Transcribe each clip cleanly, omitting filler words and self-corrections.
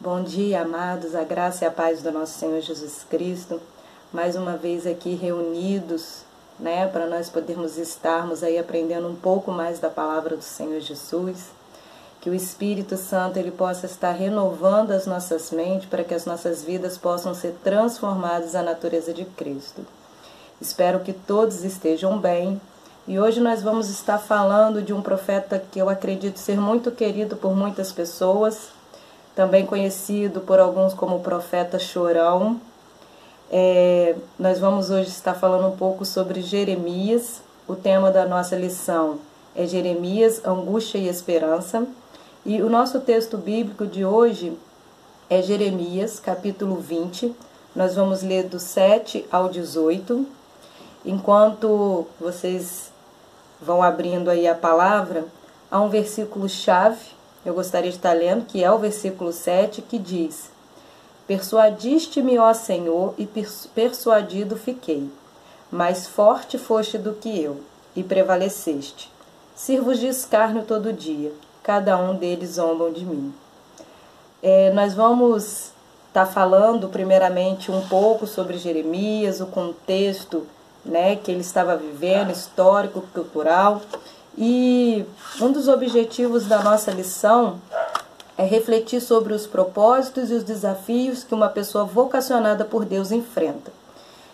Bom dia, amados, a graça e a paz do nosso Senhor Jesus Cristo. Mais uma vez aqui reunidos, para nós podermos estarmos aí aprendendo um pouco mais da palavra do Senhor Jesus. Que o Espírito Santo ele possa estar renovando as nossas mentes para que as nossas vidas possam ser transformadas à natureza de Cristo. Espero que todos estejam bem. E hoje nós vamos estar falando de um profeta que eu acredito ser muito querido por muitas pessoas, também conhecido por alguns como o profeta Chorão. Nós vamos hoje estar falando um pouco sobre Jeremias. O tema da nossa lição é Jeremias, Angústia e Esperança. E o nosso texto bíblico de hoje é Jeremias, capítulo 20. Nós vamos ler do 7 ao 18. Enquanto vocês vão abrindo aí a palavra, há um versículo-chave, eu gostaria de estar lendo, que é o versículo 7, que diz: Persuadiste-me, ó Senhor, e persuadido fiquei. Mais forte foste do que eu, e prevaleceste. Sirvo de escárnio todo dia, cada um deles zombam de mim. Nós vamos estar falando primeiramente um pouco sobre Jeremias, o contexto que ele estava vivendo, histórico, cultural. E um dos objetivos da nossa lição é refletir sobre os propósitos e os desafios que uma pessoa vocacionada por Deus enfrenta.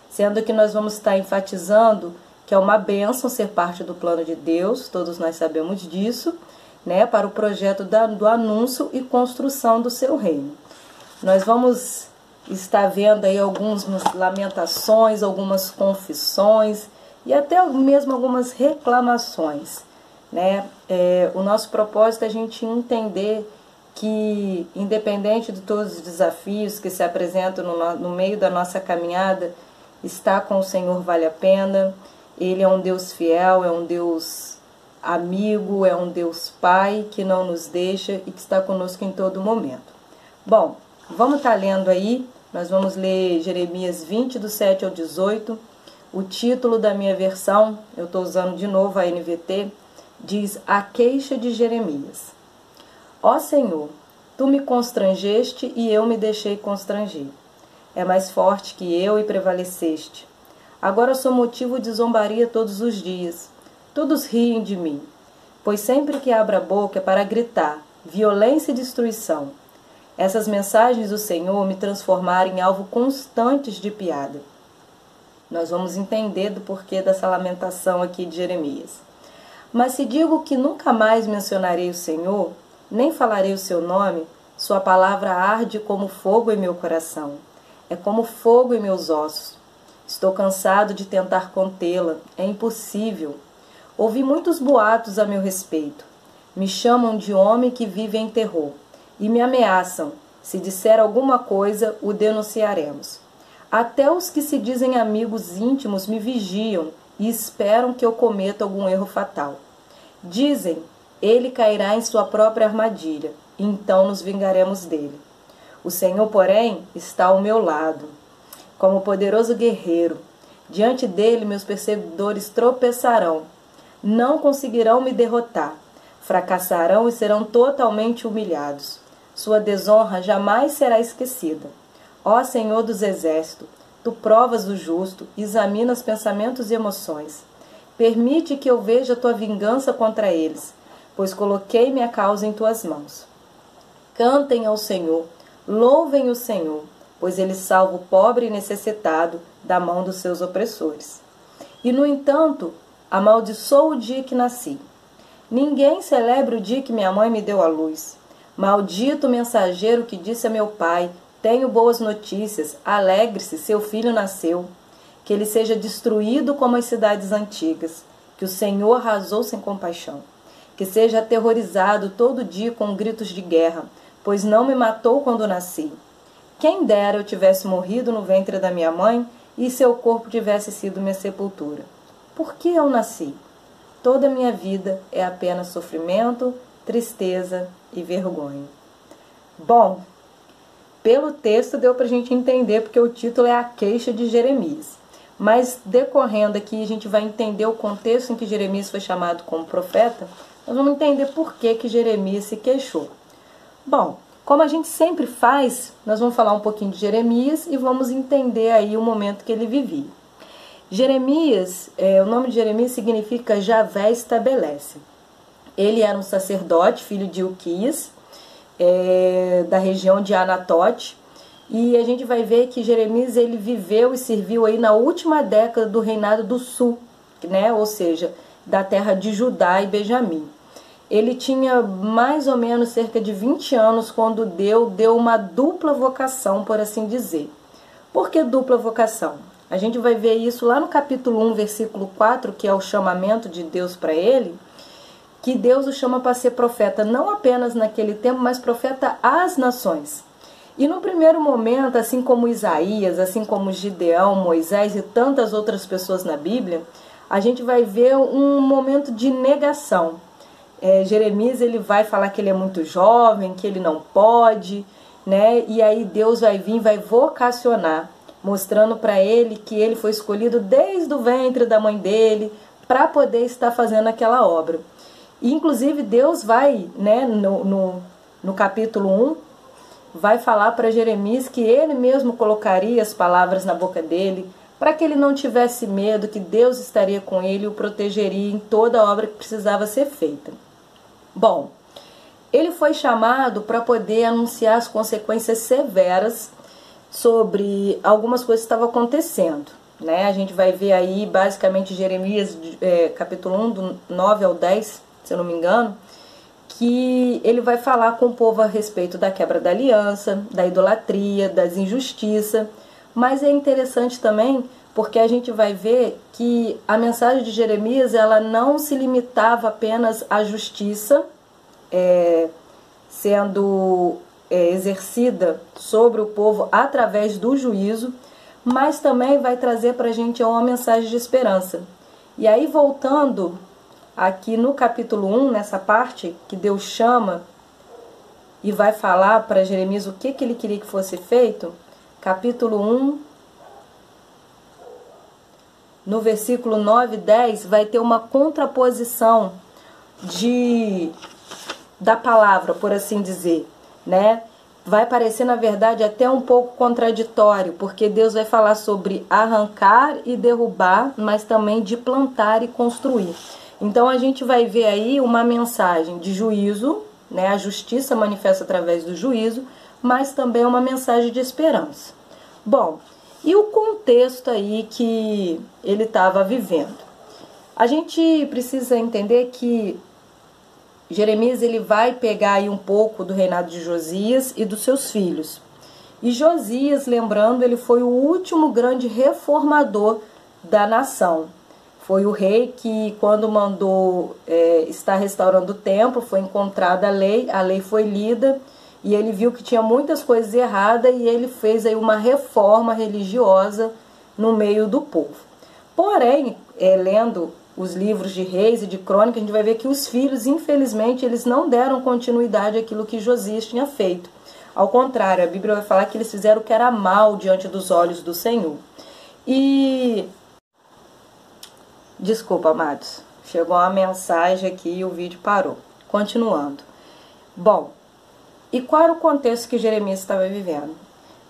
Sendo que nós vamos estar enfatizando que é uma bênção ser parte do plano de Deus, todos nós sabemos disso, para o projeto do anúncio e construção do seu reino. Nós vamos estar vendo aí algumas lamentações, algumas confissões e até mesmo algumas reclamações. O nosso propósito é a gente entender que, independente de todos os desafios que se apresentam no meio da nossa caminhada, estar com o Senhor vale a pena. Ele é um Deus fiel, é um Deus amigo, é um Deus Pai que não nos deixa e que está conosco em todo momento. Bom, vamos estar lendo aí, nós vamos ler Jeremias 20, do 7 ao 18. O título da minha versão, eu estou usando de novo a NVT, diz A Queixa de Jeremias. Ó Senhor, tu me constrangeste e eu me deixei constranger. É mais forte que eu e prevaleceste. Agora sou motivo de zombaria todos os dias. Todos riem de mim, pois sempre que abro a boca é para gritar, violência e destruição. Essas mensagens do Senhor me transformaram em alvo constantes de piada. Nós vamos entender do porquê dessa lamentação aqui de Jeremias. Mas se digo que nunca mais mencionarei o Senhor, nem falarei o seu nome, sua palavra arde como fogo em meu coração. É como fogo em meus ossos. Estou cansado de tentar contê-la, é impossível. Ouvi muitos boatos a meu respeito. Me chamam de homem que vive em terror e me ameaçam. Se disser alguma coisa, o denunciaremos. Até os que se dizem amigos íntimos me vigiam e esperam que eu cometa algum erro fatal. Dizem, ele cairá em sua própria armadilha, e então nos vingaremos dele. O Senhor, porém, está ao meu lado, como poderoso guerreiro. Diante dele meus perseguidores tropeçarão. Não conseguirão me derrotar. Fracassarão e serão totalmente humilhados. Sua desonra jamais será esquecida. Ó Senhor dos exércitos, tu provas o justo, examinas pensamentos e emoções. Permite que eu veja tua vingança contra eles, pois coloquei minha causa em tuas mãos. Cantem ao Senhor, louvem o Senhor, pois ele salva o pobre e necessitado da mão dos seus opressores. E, no entanto, amaldiçoo o dia que nasci. Ninguém celebra o dia que minha mãe me deu à luz. Maldito o mensageiro que disse a meu pai, tenho boas notícias, alegre-se, seu filho nasceu. Que ele seja destruído como as cidades antigas, que o Senhor arrasou sem compaixão. Que seja aterrorizado todo dia com gritos de guerra, pois não me matou quando nasci. Quem dera eu tivesse morrido no ventre da minha mãe e seu corpo tivesse sido minha sepultura. Por que eu nasci? Toda a minha vida é apenas sofrimento, tristeza e vergonha. Bom, pelo texto deu para a gente entender, porque o título é A Queixa de Jeremias. Mas decorrendo aqui, a gente vai entender o contexto em que Jeremias foi chamado como profeta. Nós vamos entender por que Jeremias se queixou. Bom, Como a gente sempre faz, nós vamos falar um pouquinho de Jeremias e vamos entender aí o momento que ele vivia. Jeremias, o nome de Jeremias significa Javé estabelece. Ele era um sacerdote, filho de Ilquias, da região de Anatote, e a gente vai ver que Jeremias ele viveu e serviu aí na última década do reinado do sul, né? Ou seja, da terra de Judá e Benjamim. Ele tinha mais ou menos cerca de 20 anos quando deu uma dupla vocação, por assim dizer. Por que dupla vocação? A gente vai ver isso lá no capítulo 1, versículo 4, que é o chamamento de Deus para ele, que Deus o chama para ser profeta não apenas naquele tempo, mas profeta às nações. E no primeiro momento, assim como Isaías, assim como Gideão, Moisés e tantas outras pessoas na Bíblia, a gente vai ver um momento de negação. Jeremias ele vai falar que ele é muito jovem, que ele não pode, né? E aí Deus vai vir, vai vocacionar, mostrando para ele que ele foi escolhido desde o ventre da mãe dele para poder estar fazendo aquela obra. E, inclusive Deus vai, né, no capítulo 1, vai falar para Jeremias que ele mesmo colocaria as palavras na boca dele, para que ele não tivesse medo, que Deus estaria com ele e o protegeria em toda a obra que precisava ser feita. Bom, ele foi chamado para poder anunciar as consequências severas sobre algumas coisas que estavam acontecendo, né? A gente vai ver aí basicamente Jeremias capítulo 1, do 9 ao 10, se eu não me engano, que ele vai falar com o povo a respeito da quebra da aliança, da idolatria, das injustiças, mas é interessante também porque a gente vai ver que a mensagem de Jeremias ela não se limitava apenas à justiça sendo exercida sobre o povo através do juízo, mas também vai trazer para a gente uma mensagem de esperança. E aí voltando aqui no capítulo 1, nessa parte que Deus chama e vai falar para Jeremias o que ele queria que fosse feito, capítulo 1, no versículo 9 e 10, vai ter uma contraposição da palavra, por assim dizer, né? Vai parecer, na verdade, até um pouco contraditório, porque Deus vai falar sobre arrancar e derrubar, mas também de plantar e construir. Então, a gente vai ver aí uma mensagem de juízo, né? A justiça manifesta através do juízo, mas também uma mensagem de esperança. Bom, e o contexto aí que ele estava vivendo? A gente precisa entender que Jeremias ele vai pegar aí um pouco do reinado de Josias e dos seus filhos. E Josias, lembrando, ele foi o último grande reformador da nação. Foi o rei que, quando mandou estar restaurando o templo, foi encontrada a lei foi lida, e ele viu que tinha muitas coisas erradas e ele fez aí uma reforma religiosa no meio do povo. Porém, lendo os livros de Reis e de Crônicas, a gente vai ver que os filhos, infelizmente, eles não deram continuidade àquilo que Josias tinha feito. Ao contrário, a Bíblia vai falar que eles fizeram o que era mal diante dos olhos do Senhor. E... desculpa, amados, chegou uma mensagem aqui e o vídeo parou. Continuando. Bom, e qual era o contexto que Jeremias estava vivendo?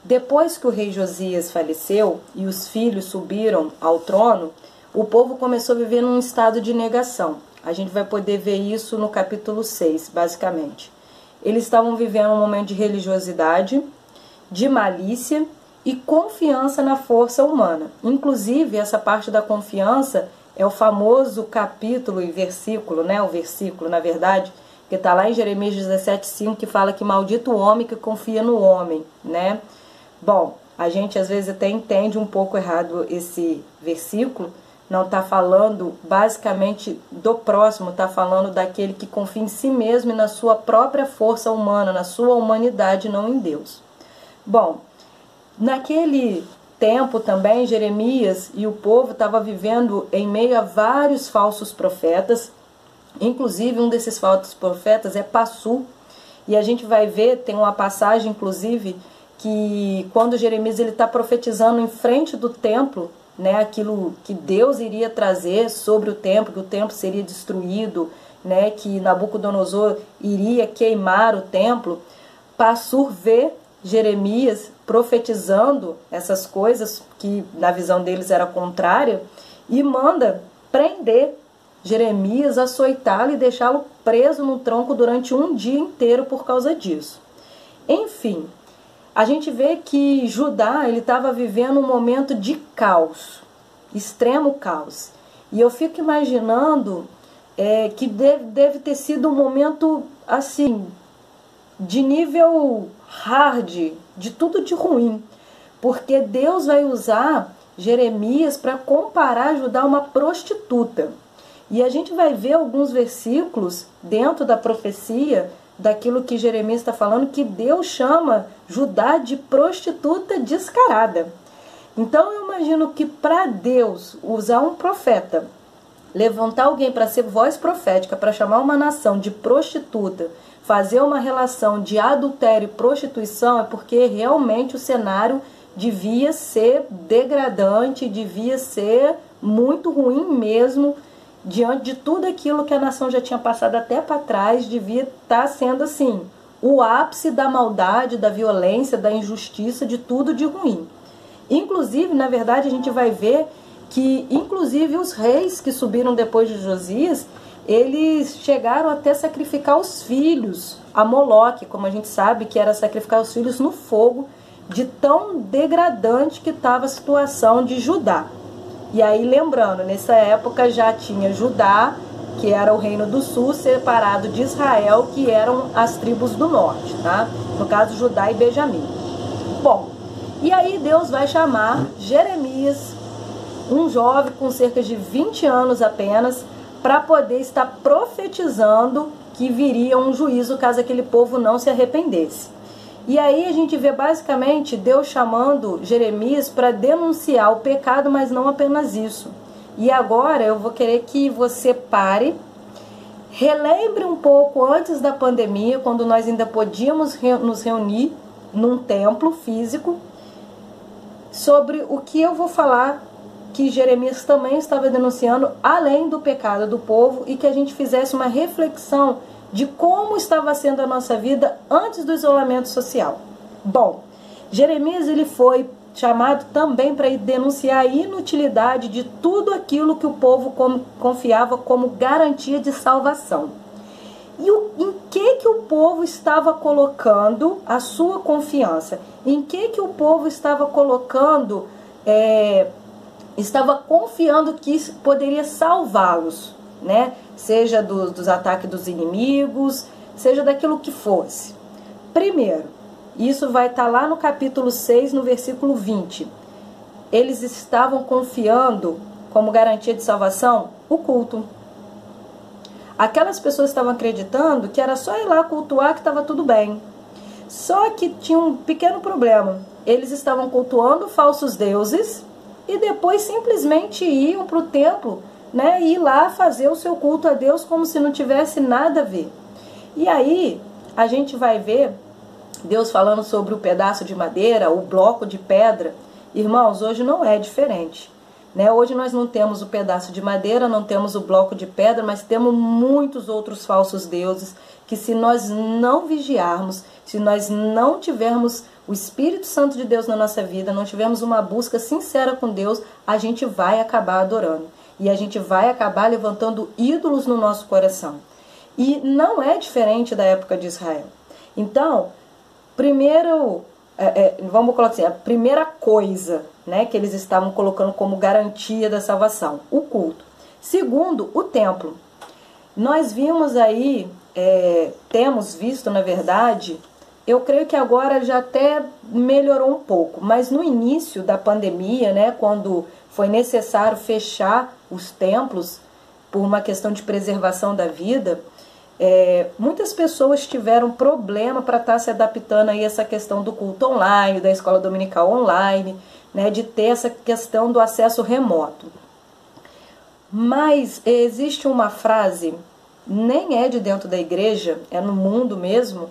Depois que o rei Josias faleceu e os filhos subiram ao trono, o povo começou a viver num estado de negação. A gente vai poder ver isso no capítulo 6, basicamente. Eles estavam vivendo um momento de religiosidade, de malícia e confiança na força humana. Inclusive, essa parte da confiança é o famoso capítulo e versículo, né? O versículo, na verdade, que está lá em Jeremias 17:5, que fala que maldito o homem que confia no homem, né? Bom, a gente às vezes até entende um pouco errado esse versículo, não está falando basicamente do próximo, está falando daquele que confia em si mesmo e na sua própria força humana, na sua humanidade, não em Deus. Bom, naquele tempo também, Jeremias e o povo estavam vivendo em meio a vários falsos profetas, inclusive um desses falsos profetas é Passu, e a gente vai ver, tem uma passagem inclusive, que quando Jeremias está profetizando em frente do templo, né, aquilo que Deus iria trazer sobre o templo, que o templo seria destruído, né, que Nabucodonosor iria queimar o templo, Passur vê Jeremias profetizando essas coisas que na visão deles era contrária e manda prender Jeremias, açoitá-lo e deixá-lo preso no tronco durante um dia inteiro por causa disso. Enfim, a gente vê que Judá ele estava vivendo um momento de caos, extremo caos. E eu fico imaginando que deve ter sido um momento assim, de nível hard, de tudo de ruim. Porque Deus vai usar Jeremias para comparar Judá a uma prostituta. E a gente vai ver alguns versículos dentro da profecia, daquilo que Jeremias está falando, que Deus chama Judá de prostituta descarada. Então eu imagino que para Deus usar um profeta, levantar alguém para ser voz profética, para chamar uma nação de prostituta, fazer uma relação de adultério e prostituição, é porque realmente o cenário devia ser degradante, devia ser muito ruim mesmo, diante de tudo aquilo que a nação já tinha passado até para trás, devia estar sendo assim, o ápice da maldade, da violência, da injustiça, de tudo de ruim. Inclusive, na verdade, a gente vai ver que, inclusive, os reis que subiram depois de Josias, eles chegaram até sacrificar os filhos a Moloque, como a gente sabe que era sacrificar os filhos no fogo, de tão degradante que estava a situação de Judá. E aí, lembrando, nessa época já tinha Judá, que era o reino do sul, separado de Israel, que eram as tribos do norte, tá? No caso, Judá e Benjamim. Bom, e aí Deus vai chamar Jeremias, um jovem com cerca de 20 anos apenas, para poder estar profetizando que viria um juízo caso aquele povo não se arrependesse. E aí a gente vê basicamente Deus chamando Jeremias para denunciar o pecado, mas não apenas isso. E agora eu vou querer que você pare, relembre um pouco antes da pandemia, quando nós ainda podíamos nos reunir num templo físico, sobre o que eu vou falar que Jeremias também estava denunciando, além do pecado do povo, e que a gente fizesse uma reflexão de como estava sendo a nossa vida antes do isolamento social. Bom, Jeremias ele foi chamado também para denunciar a inutilidade de tudo aquilo que o povo confiava como garantia de salvação. E em que o povo estava colocando a sua confiança? Em que o povo estava colocando, estava confiando que poderia salvá-los, né? Seja dos ataques dos inimigos, seja daquilo que fosse. Primeiro, isso vai estar lá no capítulo 6, no versículo 20. Eles estavam confiando como garantia de salvação o culto. Aquelas pessoas estavam acreditando que era só ir lá cultuar que estava tudo bem. Só que tinha um pequeno problema. Eles estavam cultuando falsos deuses e depois simplesmente iam para o templo, né, e ir lá fazer o seu culto a Deus como se não tivesse nada a ver. E aí a gente vai ver Deus falando sobre o pedaço de madeira, o bloco de pedra. Irmãos, hoje não é diferente, né? Hoje nós não temos o pedaço de madeira, não temos o bloco de pedra, mas temos muitos outros falsos deuses que, se nós não vigiarmos, se nós não tivermos o Espírito Santo de Deus na nossa vida, não tivermos uma busca sincera com Deus, a gente vai acabar adorando. E a gente vai acabar levantando ídolos no nosso coração. E não é diferente da época de Israel. Então, primeiro, vamos colocar assim, a primeira coisa, né, que eles estavam colocando como garantia da salvação, o culto. Segundo, o templo. Nós vimos aí, temos visto, na verdade, eu creio que agora já até melhorou um pouco, mas no início da pandemia, né, quando foi necessário fechar os templos por uma questão de preservação da vida, muitas pessoas tiveram problema para estar se adaptando aí a essa questão do culto online, da escola dominical online, né, de ter essa questão do acesso remoto. Mas existe uma frase, nem é de dentro da igreja, é no mundo mesmo,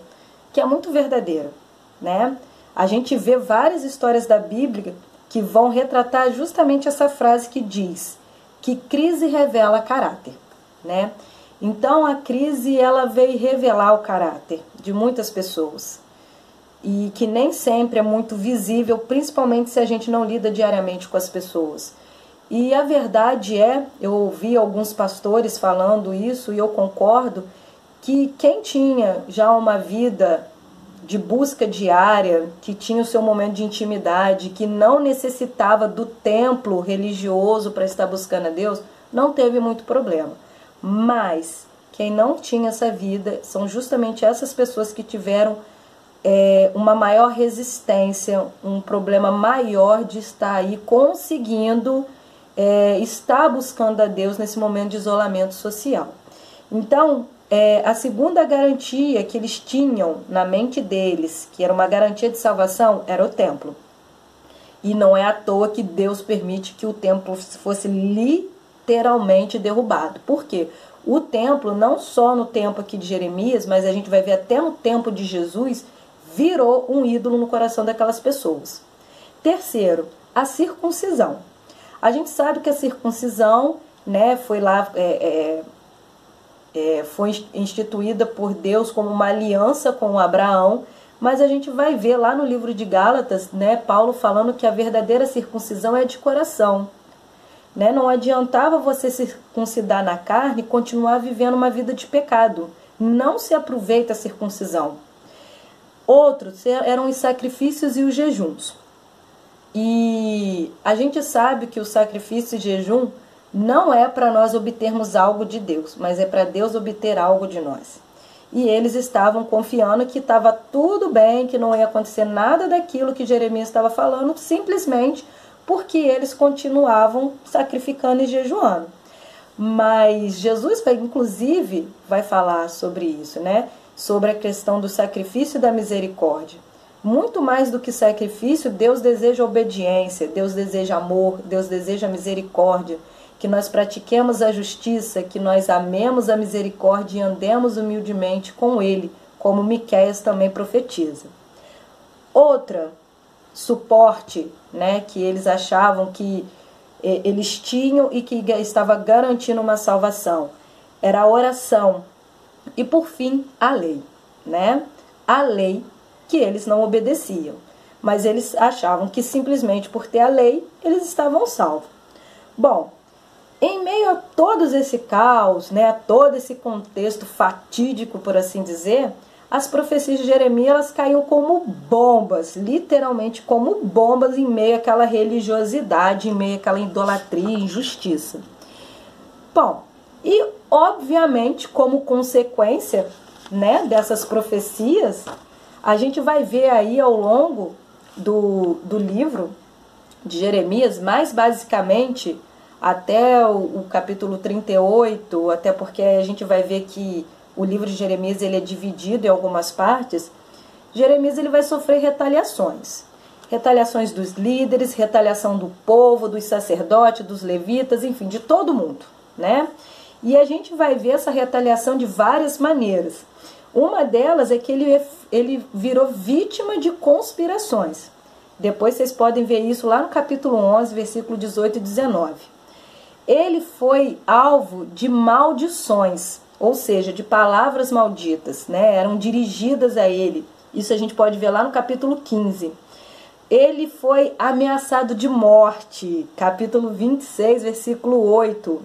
que é muito verdadeira, né? A gente vê várias histórias da Bíblia que vão retratar justamente essa frase que diz que crise revela caráter, né? Então a crise ela veio revelar o caráter de muitas pessoas. e que nem sempre é muito visível, principalmente se a gente não lida diariamente com as pessoas. E a verdade é, eu ouvi alguns pastores falando isso e eu concordo, que quem tinha já uma vida de busca diária, que tinha o seu momento de intimidade, que não necessitava do templo religioso para estar buscando a Deus, não teve muito problema. Mas quem não tinha essa vida são justamente essas pessoas que tiveram uma maior resistência, um problema maior de estar aí conseguindo estar buscando a Deus nesse momento de isolamento social. Então, a segunda garantia que eles tinham na mente deles, que era uma garantia de salvação, era o templo. E não é à toa que Deus permite que o templo fosse literalmente derrubado. Por quê? O templo, não só no tempo aqui de Jeremias, mas a gente vai ver até no tempo de Jesus, virou um ídolo no coração daquelas pessoas. Terceiro, a circuncisão. A gente sabe que a circuncisão, né, foi lá... foi instituída por Deus como uma aliança com Abraão, mas a gente vai ver lá no livro de Gálatas, né, Paulo falando que a verdadeira circuncisão é de coração. Né? Não adiantava você circuncidar na carne e continuar vivendo uma vida de pecado. Não se aproveita a circuncisão. Outros eram os sacrifícios e os jejuns. E a gente sabe que o sacrifício e jejum não é para nós obtermos algo de Deus, mas é para Deus obter algo de nós. E eles estavam confiando que estava tudo bem, que não ia acontecer nada daquilo que Jeremias estava falando, simplesmente porque eles continuavam sacrificando e jejuando. Mas Jesus, inclusive, vai falar sobre isso, né? Sobre a questão do sacrifício e da misericórdia. Muito mais do que sacrifício, Deus deseja obediência, Deus deseja amor, Deus deseja misericórdia, que nós pratiquemos a justiça, que nós amemos a misericórdia e andemos humildemente com Ele, como Miqueias também profetiza. Outra suporte, né, que eles achavam que eles tinham e que estava garantindo uma salvação, era a oração. E por fim, a lei, né? A lei que eles não obedeciam, mas eles achavam que simplesmente por ter a lei, eles estavam salvos. Bom, em meio a todo esse caos, né, a todo esse contexto fatídico, por assim dizer, as profecias de Jeremias elas caíam como bombas, literalmente como bombas em meio àquela religiosidade, em meio àquela idolatria e injustiça. Bom, e obviamente como consequência, né, dessas profecias, a gente vai ver aí ao longo do livro de Jeremias, mais basicamente até o capítulo 38, até porque a gente vai ver que o livro de Jeremias ele é dividido em algumas partes. Jeremias ele vai sofrer retaliações. Retaliações dos líderes, retaliação do povo, dos sacerdotes, dos levitas, enfim, de todo mundo, né? E a gente vai ver essa retaliação de várias maneiras. Uma delas é que ele virou vítima de conspirações. Depois vocês podem ver isso lá no capítulo 11, versículo 18 e 19. Ele foi alvo de maldições, ou seja, de palavras malditas, né? Eram dirigidas a ele. Isso a gente pode ver lá no capítulo 15. Ele foi ameaçado de morte, capítulo 26, versículo 8.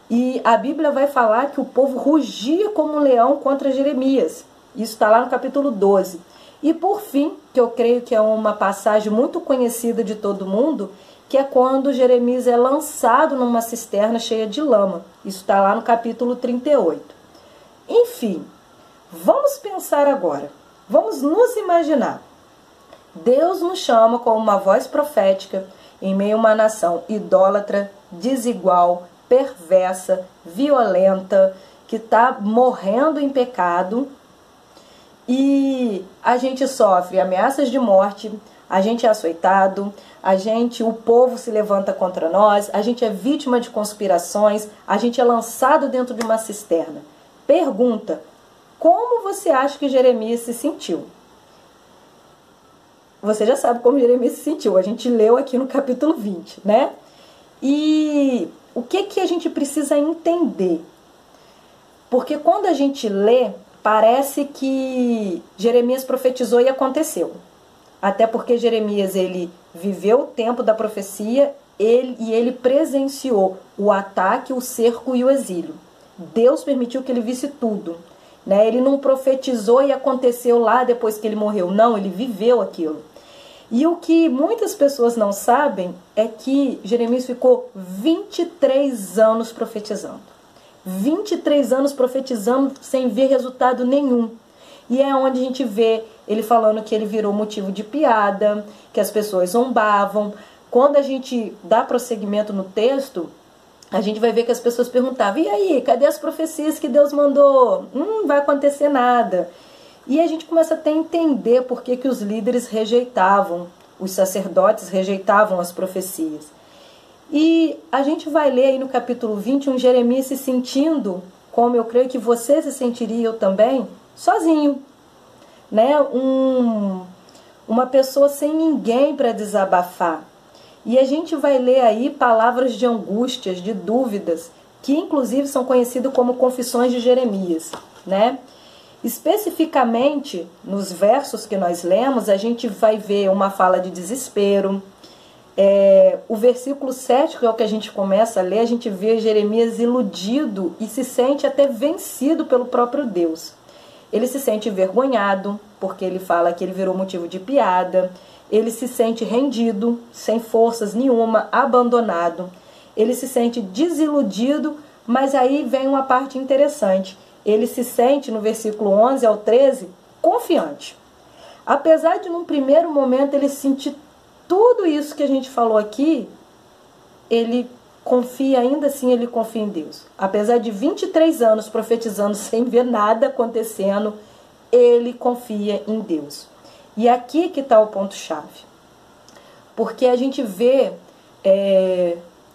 E a Bíblia vai falar que o povo rugia como um leão contra Jeremias. Isso está lá no capítulo 12. E por fim, que eu creio que é uma passagem muito conhecida de todo mundo, que é quando Jeremias é lançado numa cisterna cheia de lama. Isso está lá no capítulo 38. Enfim, vamos pensar agora. Vamos nos imaginar. Deus nos chama como uma voz profética em meio a uma nação idólatra, desigual, perversa, violenta, que está morrendo em pecado, e a gente sofre ameaças de morte, a gente é açoitado, o povo se levanta contra nós, a gente é vítima de conspirações, a gente é lançado dentro de uma cisterna. Pergunta, como você acha que Jeremias se sentiu? Você já sabe como Jeremias se sentiu, a gente leu aqui no capítulo 20, né? E o que a gente precisa entender? Porque quando a gente lê parece que Jeremias profetizou e aconteceu. Até porque Jeremias, ele viveu o tempo da profecia e ele presenciou o ataque, o cerco e o exílio. Deus permitiu que ele visse tudo, né? Ele não profetizou e aconteceu lá depois que ele morreu. Não, ele viveu aquilo. E o que muitas pessoas não sabem é que Jeremias ficou 23 anos profetizando. 23 anos profetizando sem ver resultado nenhum. E é onde a gente vê ele falando que ele virou motivo de piada, que as pessoas zombavam. Quando a gente dá prosseguimento no texto, a gente vai ver que as pessoas perguntavam: e aí, cadê as profecias que Deus mandou? Não vai acontecer nada. E a gente começa até a entender por que os líderes rejeitavam, os sacerdotes rejeitavam as profecias. E a gente vai ler aí no capítulo 20 um Jeremias se sentindo, como eu creio que você se sentiria, eu também, sozinho, né? Uma pessoa sem ninguém para desabafar. E a gente vai ler aí palavras de angústias, de dúvidas, que inclusive são conhecidas como confissões de Jeremias, né? Especificamente, nos versos que nós lemos, a gente vai ver uma fala de desespero. O versículo 7, que é o que a gente começa a ler, a gente vê Jeremias iludido e se sente até vencido pelo próprio Deus. Ele se sente envergonhado, porque ele fala que ele virou motivo de piada. Ele se sente rendido, sem forças nenhuma, abandonado. Ele se sente desiludido, mas aí vem uma parte interessante. Ele se sente, no versículo 11 ao 13, confiante. Apesar de, num primeiro momento, ele sentir tudo isso que a gente falou aqui, ele confia, ainda assim, ele confia em Deus. Apesar de 23 anos profetizando sem ver nada acontecendo, ele confia em Deus. E aqui que está o ponto-chave. Porque a gente vê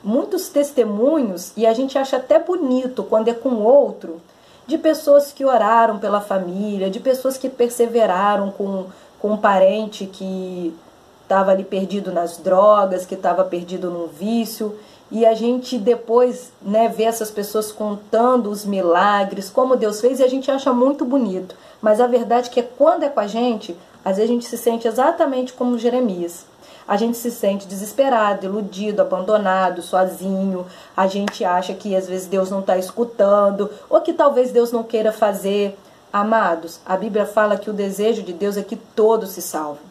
muitos testemunhos, e a gente acha até bonito quando é com outro, de pessoas que oraram pela família, de pessoas que perseveraram com um parente que estava ali perdido nas drogas, que estava perdido num vício, e a gente depois, né, vê essas pessoas contando os milagres, como Deus fez, e a gente acha muito bonito. Mas a verdade é que quando é com a gente, às vezes a gente se sente exatamente como Jeremias. A gente se sente desesperado, iludido, abandonado, sozinho. A gente acha que às vezes Deus não está escutando, ou que talvez Deus não queira fazer. Amados, a Bíblia fala que o desejo de Deus é que todos se salvem.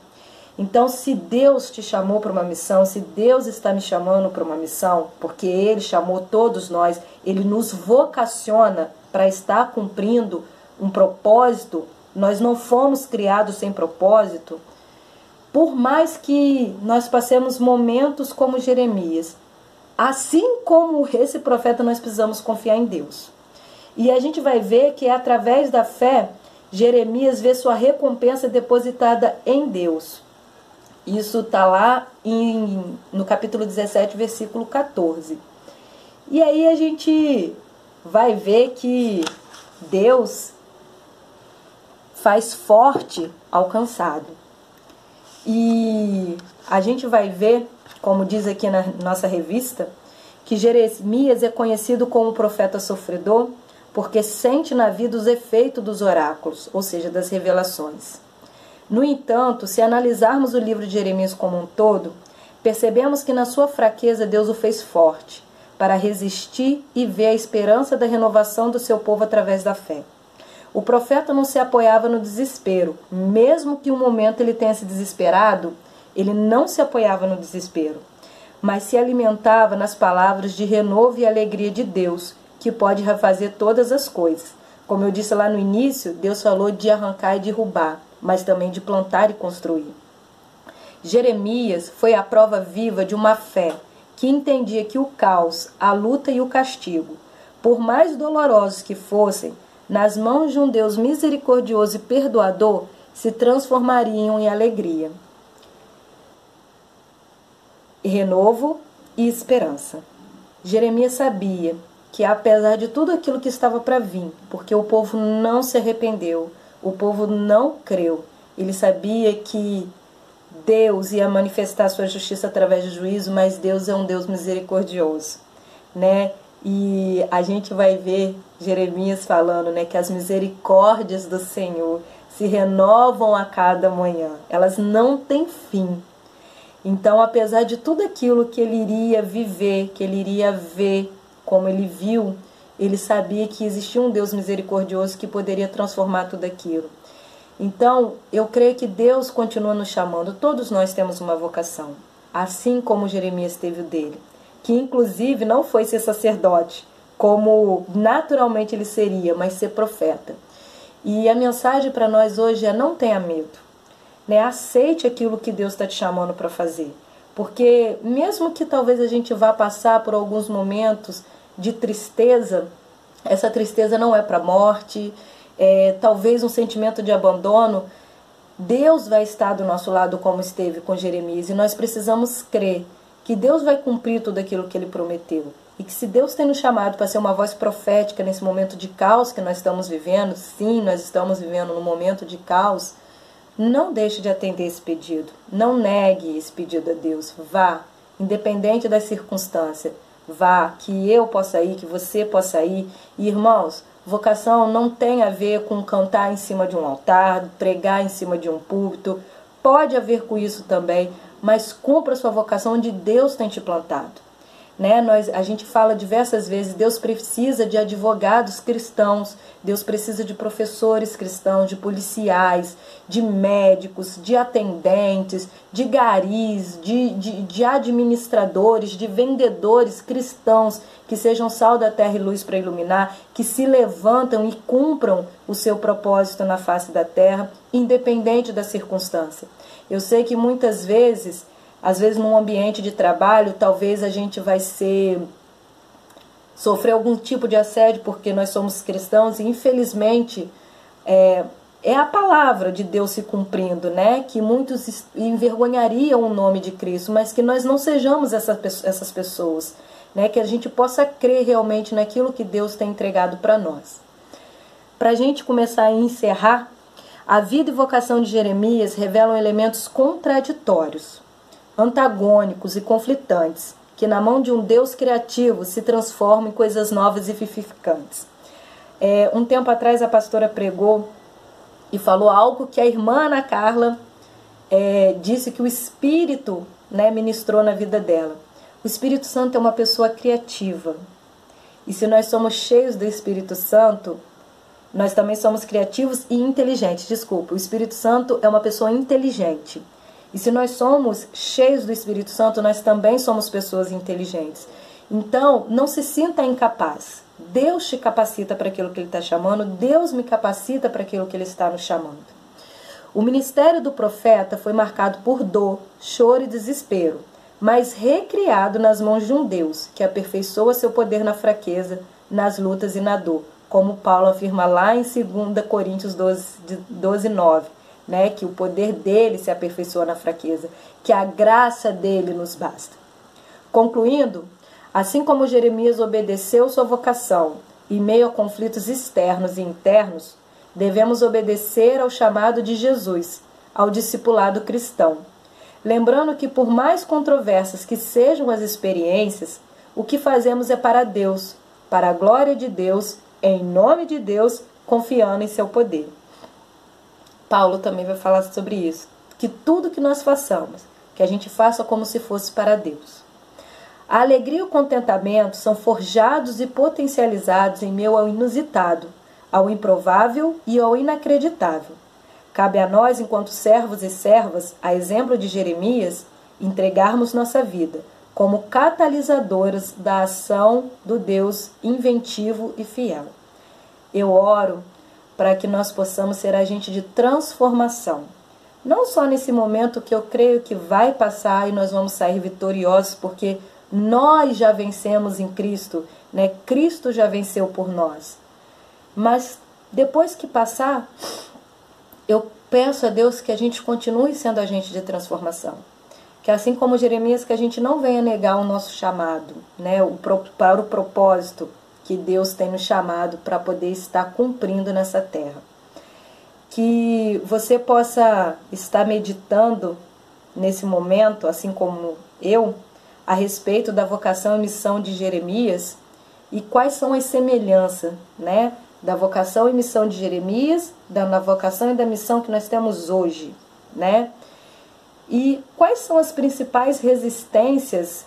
Então, se Deus te chamou para uma missão, se Deus está me chamando para uma missão, porque Ele chamou todos nós, Ele nos vocaciona para estar cumprindo um propósito. Nós não fomos criados sem propósito. Por mais que nós passemos momentos como Jeremias, assim como esse profeta, nós precisamos confiar em Deus. E a gente vai ver que através da fé, Jeremias vê sua recompensa depositada em Deus. Isso está lá no capítulo 17, versículo 14. E aí a gente vai ver que Deus faz forte ao cansado. E a gente vai ver, como diz aqui na nossa revista, que Jeremias é conhecido como profeta sofredor porque sente na vida os efeitos dos oráculos, ou seja, das revelações. No entanto, se analisarmos o livro de Jeremias como um todo, percebemos que na sua fraqueza Deus o fez forte, para resistir e ver a esperança da renovação do seu povo através da fé. O profeta não se apoiava no desespero, mesmo que um momento ele tenha se desesperado, ele não se apoiava no desespero, mas se alimentava nas palavras de renovo e alegria de Deus, que pode refazer todas as coisas. Como eu disse lá no início, Deus falou de arrancar e derrubar, mas também de plantar e construir. Jeremias foi a prova viva de uma fé que entendia que o caos, a luta e o castigo, por mais dolorosos que fossem, nas mãos de um Deus misericordioso e perdoador, se transformariam em alegria, renovo e esperança. Jeremias sabia que apesar de tudo aquilo que estava para vir, porque o povo não se arrependeu, o povo não creu, ele sabia que Deus ia manifestar sua justiça através do juízo, mas Deus é um Deus misericordioso, né? E a gente vai ver Jeremias falando, né, que as misericórdias do Senhor se renovam a cada manhã. Elas não têm fim. Então, apesar de tudo aquilo que ele iria viver, que ele iria ver, como ele viu, ele sabia que existia um Deus misericordioso que poderia transformar tudo aquilo. Então, eu creio que Deus continua nos chamando. Todos nós temos uma vocação, assim como Jeremias teve o dele, que inclusive não foi ser sacerdote, como naturalmente ele seria, mas ser profeta. E a mensagem para nós hoje é: não tenha medo, né? Aceite aquilo que Deus está te chamando para fazer. Porque mesmo que talvez a gente vá passar por alguns momentos de tristeza, essa tristeza não é para a morte, talvez um sentimento de abandono, Deus vai estar do nosso lado como esteve com Jeremias. E nós precisamos crer que Deus vai cumprir tudo aquilo que Ele prometeu. E que se Deus tem nos chamado para ser uma voz profética nesse momento de caos que nós estamos vivendo, sim, nós estamos vivendo num momento de caos, não deixe de atender esse pedido. Não negue esse pedido a Deus. Vá, independente das circunstâncias. Vá, que eu possa ir, que você possa ir. E, irmãos, vocação não tem a ver com cantar em cima de um altar, pregar em cima de um púlpito. Pode haver com isso também, mas cumpra a sua vocação onde Deus tem te plantado. Né? A gente fala diversas vezes, Deus precisa de advogados cristãos, Deus precisa de professores cristãos, de policiais, de médicos, de atendentes, de garis, de administradores, de vendedores cristãos que sejam sal da terra e luz para iluminar, que se levantam e cumpram o seu propósito na face da terra, independente da circunstância. Eu sei que muitas vezes, às vezes num ambiente de trabalho, talvez a gente vai sofrer algum tipo de assédio porque nós somos cristãos e infelizmente é a palavra de Deus se cumprindo, né? Que muitos envergonhariam o nome de Cristo, mas que nós não sejamos essas pessoas, né? Que a gente possa crer realmente naquilo que Deus tem entregado para nós. Para a gente começar a encerrar, a vida e vocação de Jeremias revelam elementos contraditórios, antagônicos e conflitantes, que na mão de um Deus criativo se transformam em coisas novas e vivificantes. Um tempo atrás a pastora pregou e falou algo que a irmã Ana Carla disse que o Espírito, né, ministrou na vida dela. O Espírito Santo é uma pessoa criativa. E se nós somos cheios do Espírito Santo, nós também somos criativos e inteligentes. Desculpa, o Espírito Santo é uma pessoa inteligente. E se nós somos cheios do Espírito Santo, nós também somos pessoas inteligentes. Então, não se sinta incapaz. Deus te capacita para aquilo que Ele está chamando, Deus me capacita para aquilo que Ele está nos chamando. O ministério do profeta foi marcado por dor, choro e desespero, mas recriado nas mãos de um Deus que aperfeiçoa seu poder na fraqueza, nas lutas e na dor, como Paulo afirma lá em 2 Coríntios 12, 9. Né, que o poder dele se aperfeiçoa na fraqueza, que a graça dele nos basta. Concluindo, assim como Jeremias obedeceu sua vocação em meio a conflitos externos e internos, devemos obedecer ao chamado de Jesus, ao discipulado cristão. Lembrando que por mais controversas que sejam as experiências, o que fazemos é para Deus, para a glória de Deus, em nome de Deus, confiando em seu poder. Paulo também vai falar sobre isso, que tudo que nós façamos, que a gente faça como se fosse para Deus. A alegria e o contentamento são forjados e potencializados em meio ao inusitado, ao improvável e ao inacreditável. Cabe a nós, enquanto servos e servas, a exemplo de Jeremias, entregarmos nossa vida como catalisadoras da ação do Deus inventivo e fiel. Eu oro para que nós possamos ser agente de transformação. Não só nesse momento que eu creio que vai passar e nós vamos sair vitoriosos, porque nós já vencemos em Cristo, né? Cristo já venceu por nós. Mas depois que passar, eu peço a Deus que a gente continue sendo agente de transformação. Que assim como Jeremias, que a gente não venha negar o nosso chamado, né? Para o propósito que Deus tem nos chamado para poder estar cumprindo nessa terra. Que você possa estar meditando nesse momento, assim como eu, a respeito da vocação e missão de Jeremias, e quais são as semelhanças, né, da vocação e missão de Jeremias, da vocação e da missão que nós temos hoje, né? E quais são as principais resistências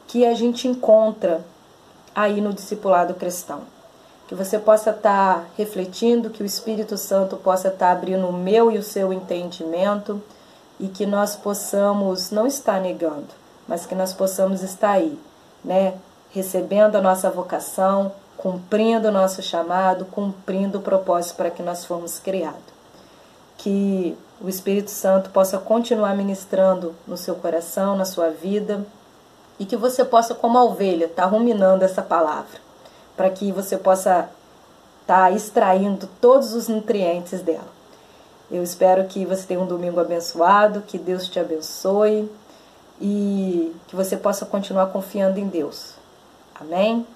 que a gente encontra aí no discipulado cristão? Que você possa estar refletindo, que o Espírito Santo possa estar abrindo o meu e o seu entendimento e que nós possamos não estar negando, mas que nós possamos estar aí, né? Recebendo a nossa vocação, cumprindo o nosso chamado, cumprindo o propósito para que nós fomos criados. Que o Espírito Santo possa continuar ministrando no seu coração, na sua vida, e que você possa, como a ovelha, estar ruminando essa palavra, para que você possa estar extraindo todos os nutrientes dela. Eu espero que você tenha um domingo abençoado, que Deus te abençoe e que você possa continuar confiando em Deus. Amém?